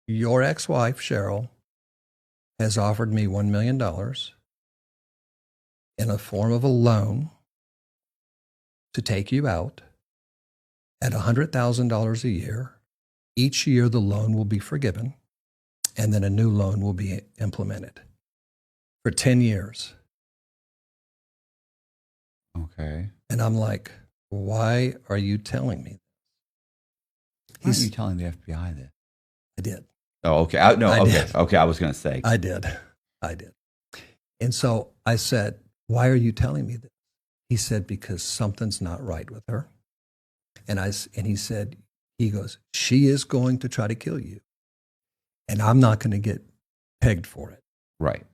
Your ex-wife, Cheryl, has offered me $1 million in the form of a loan to take you out at $100,000 a year. Each year, the loan will be forgiven, and then a new loan will be implemented for 10 years. Okay. And I'm like, why are you telling me? Why aren't you telling the FBI this? I did. Oh, okay. No, I okay. did. Okay, I was going to say. I did. And so I said, why are you telling me this? He said, because something's not right with her. And he said, he goes, she is going to try to kill you. And I'm not going to get pegged for it. Right.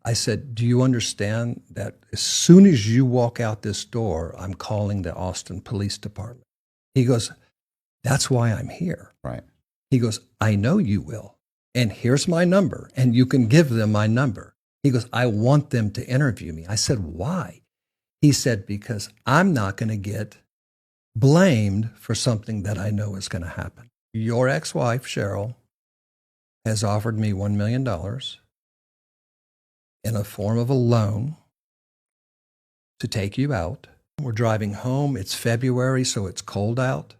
I said, do you understand that as soon as you walk out this door, I'm calling the Austin Police Department? He goes, that's why I'm here. Right. He goes, I know you will. And here's my number. And you can give them my number. He goes, I want them to interview me. I said, why? He said, because I'm not going to get blamed for something that I know is going to happen. Your ex-wife, Cheryl, has offered me $1 million in the form of a loan to take you out. We're driving home. It's February, so it's cold out.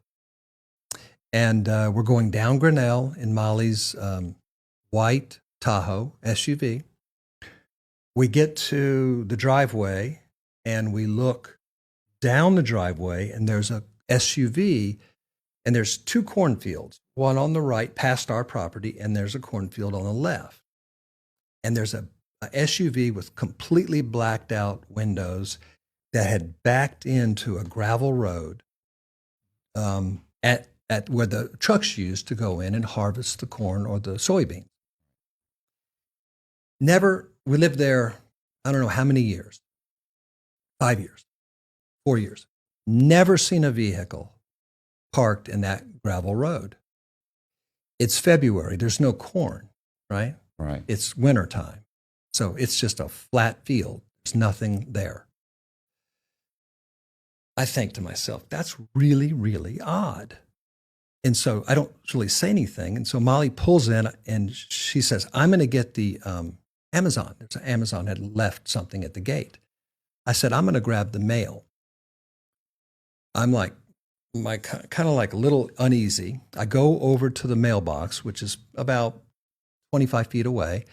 And we're going down Grinnell in Molly's white Tahoe SUV. We get to the driveway, and we look down the driveway, and there's a SUV, and there's two cornfields, one on the right past our property, and there's a cornfield on the left. And there's a SUV with completely blacked out windows that had backed into a gravel road at where the trucks used to go in and harvest the corn or the soybeans. We lived there, I don't know how many years, 5 years, 4 years. Never seen a vehicle parked in that gravel road. It's February, there's no corn, right? Right. It's wintertime. So it's just a flat field. There's nothing there. I think to myself, that's really, really odd. And so I don't really say anything. And so Molly pulls in and she says, I'm going to get the Amazon. Amazon had left something at the gate. I said, I'm going to grab the mail. I'm like, kind of like a little uneasy. I go over to the mailbox, which is about 25 feet away.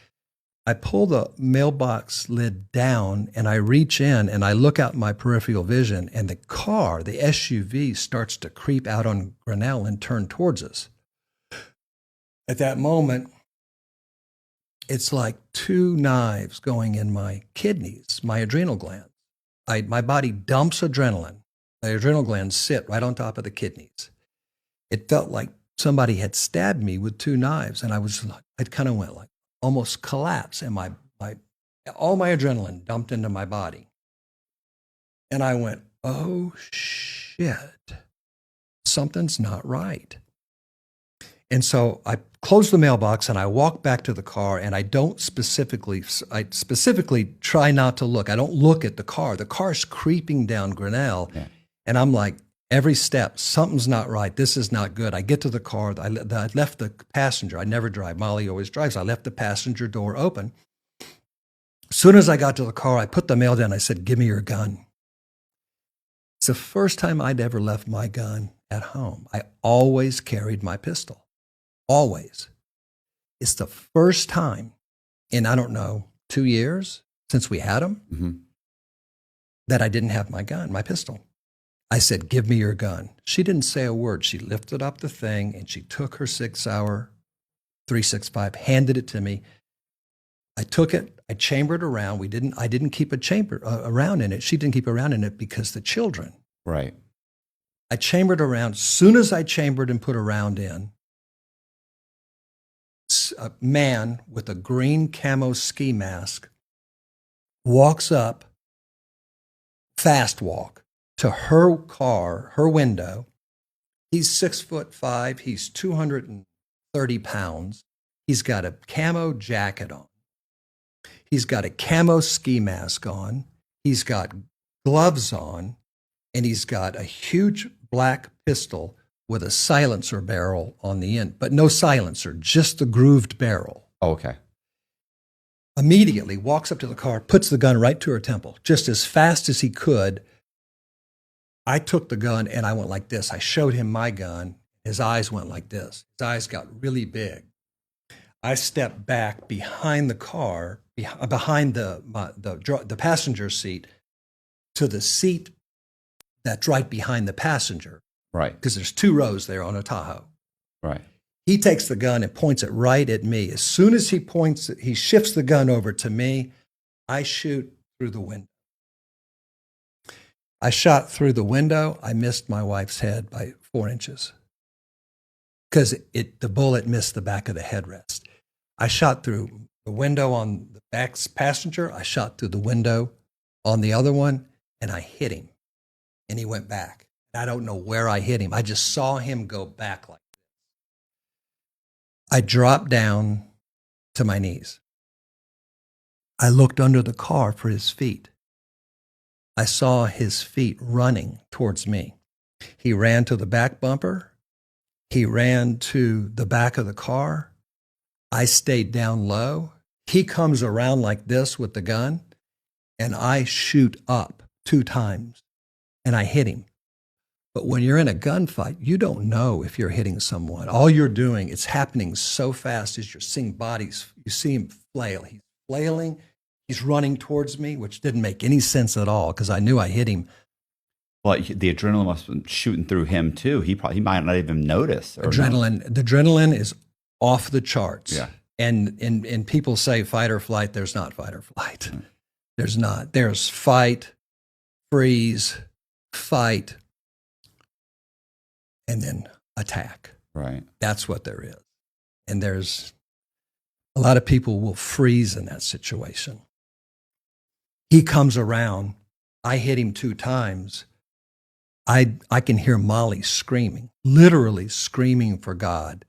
I pull the mailbox lid down and I reach in and I look out my peripheral vision, and the car, the SUV, starts to creep out on Grinnell and turn towards us. At that moment, it's like two knives going in my kidneys, my adrenal glands. My body dumps adrenaline. The adrenal glands sit right on top of the kidneys. It felt like somebody had stabbed me with two knives, and I kind of went like, almost collapse, and all my adrenaline dumped into my body. And I went, oh shit, something's not right. And so I close the mailbox and I walk back to the car, and I specifically try not to look. I don't look at the car. The car's creeping down Grinnell. Yeah. And I'm like, every step, something's not right. This is not good. I get to the car. I left the passenger. I never drive. Molly always drives. I left the passenger door open. As soon as I got to the car, I put the mail down. I said, give me your gun. It's the first time I'd ever left my gun at home. I always carried my pistol. Always. It's the first time in, I don't know, 2 years since we had them, that I didn't have my gun, my pistol. I said, give me your gun. She didn't say a word. She lifted up the thing and she took her 6-hour 365, handed it to me. I took it. I chambered around. I didn't keep a chamber around in it. She didn't keep around in it because the children. Right. I chambered around. As soon as I chambered and put a round in, a man with a green camo ski mask walks up, fast walk, to her car, her window. He's 6'5". He's 230 pounds. He's got a camo jacket on. He's got a camo ski mask on. He's got gloves on, and he's got a huge black pistol with a silencer barrel on the end, but no silencer, just the grooved barrel. Oh, okay. Immediately walks up to the car, puts the gun right to her temple, just as fast as he could. I took the gun and I went like this. I showed him my gun. His eyes went like this. His eyes got really big. I stepped back behind the car, behind the passenger seat, to the seat that's right behind the passenger. Right. Because there's 2 rows there on a Tahoe. Right. He takes the gun and points it right at me. As soon as he shifts the gun over to me, I shoot through the window. I shot through the window. I missed my wife's head by 4 inches because the bullet missed the back of the headrest. I shot through the window on the back passenger. I shot through the window on the other one, and I hit him, and he went back. I don't know where I hit him. I just saw him go back like this. I dropped down to my knees. I looked under the car for his feet. I saw his feet running towards me. He ran to the back bumper. He ran to the back of the car. I stayed down low. He comes around like this with the gun, and I shoot up 2 times, and I hit him. But when you're in a gunfight, you don't know if you're hitting someone. All you're doing, it's happening so fast as you're seeing bodies. You see him flail. He's flailing. He's running towards me, which didn't make any sense at all because I knew I hit him. Well, the adrenaline must have been shooting through him too. He might not even notice. The adrenaline is off the charts. Yeah. And people say fight or flight. There's not fight or flight. There's not. There's fight, freeze, fight, and then attack. Right. That's what there is. And there's a lot of people will freeze in that situation. He comes around. I hit him 2 times. I can hear Molly screaming, literally screaming for God.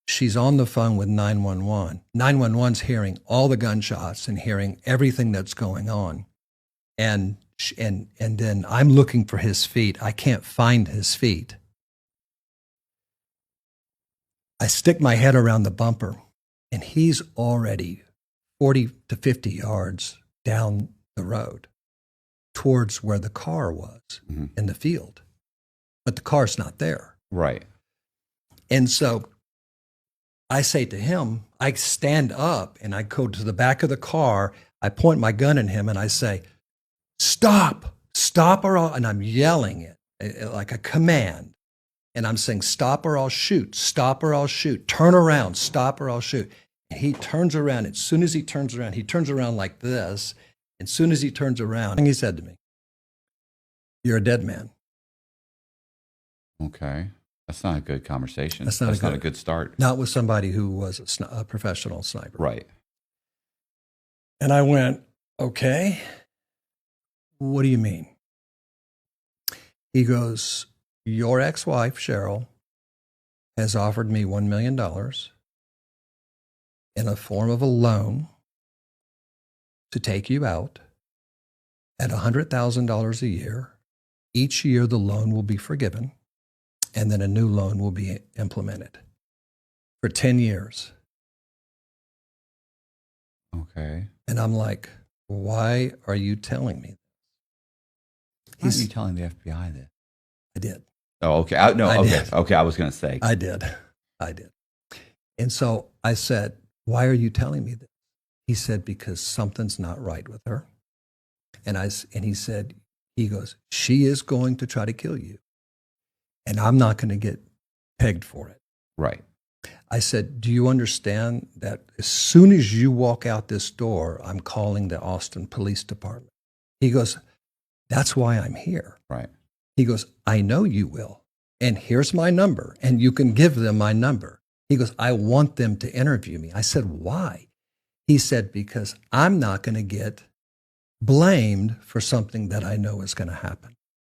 She's on the phone with 911. 911's hearing all the gunshots and hearing everything that's going on. And then I'm looking for his feet. I can't find his feet. I stick my head around the bumper, and he's already 40 to 50 yards down the road towards where the car was in the field. But the car's not there. Right. And so I say to him, I stand up and I go to the back of the car. I point my gun at him and I say, stop, stop or I'll, and I'm yelling it like a command. And I'm saying, stop or I'll shoot, stop or I'll shoot, turn around, stop or I'll shoot. And he turns around. As soon as he turns around like this. And as soon as he turns around, he said to me, you're a dead man. Okay. That's not a good conversation. That's not a good start. Not with somebody who was a professional sniper. Right. And I went, okay, what do you mean? He goes, your ex-wife, Cheryl, has offered me $1 million in the form of a loan to take you out at $100,000 a year. Each year the loan will be forgiven, and then a new loan will be implemented for 10 years. Okay. And I'm like, why are you telling me Why are you telling the FBI this? I did. Oh, okay. Okay, I was going to say. I did. And so I said, why are you telling me this? He said, because something's not right with her. And he goes, she is going to try to kill you. And I'm not going to get pegged for it. Right. I said, do you understand that as soon as you walk out this door, I'm calling the Austin Police Department? He goes, that's why I'm here. Right. He goes, I know you will. And here's my number. And you can give them my number. He goes, I want them to interview me. I said, why? He said, because I'm not going to get blamed for something that I know is going to happen.